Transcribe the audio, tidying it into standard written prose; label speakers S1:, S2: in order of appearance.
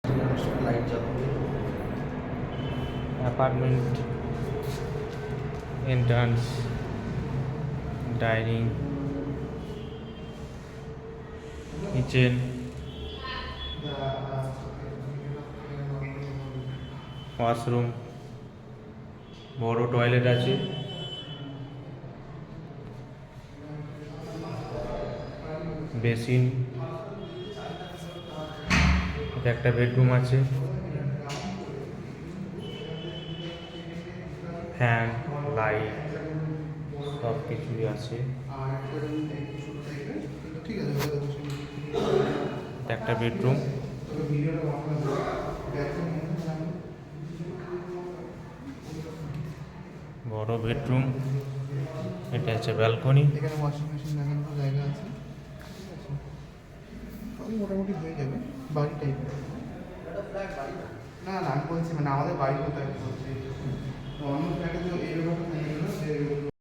S1: Light জ্বালাবে।
S2: Apartment entrance, dining, kitchen, washroom, বড় toilet আছে, বেসিন, এটা একটা বেডরুম আছে, ফ্যান, লাইট সব কিছুই আছে। এটা একটা বেডরুম, বড় বেডরুম। এটা হচ্ছে ব্যালকনি।
S1: এখানে ওয়াশিং মেশিন লাগানোর জায়গা আছে, ঠিক আছে, সবই মোটামুটি হয়ে যাবে। বাড়ি টাইপের না না, আমি বলছি মানে আমাদের বাড়ির কথা আমি বলছি, অন্য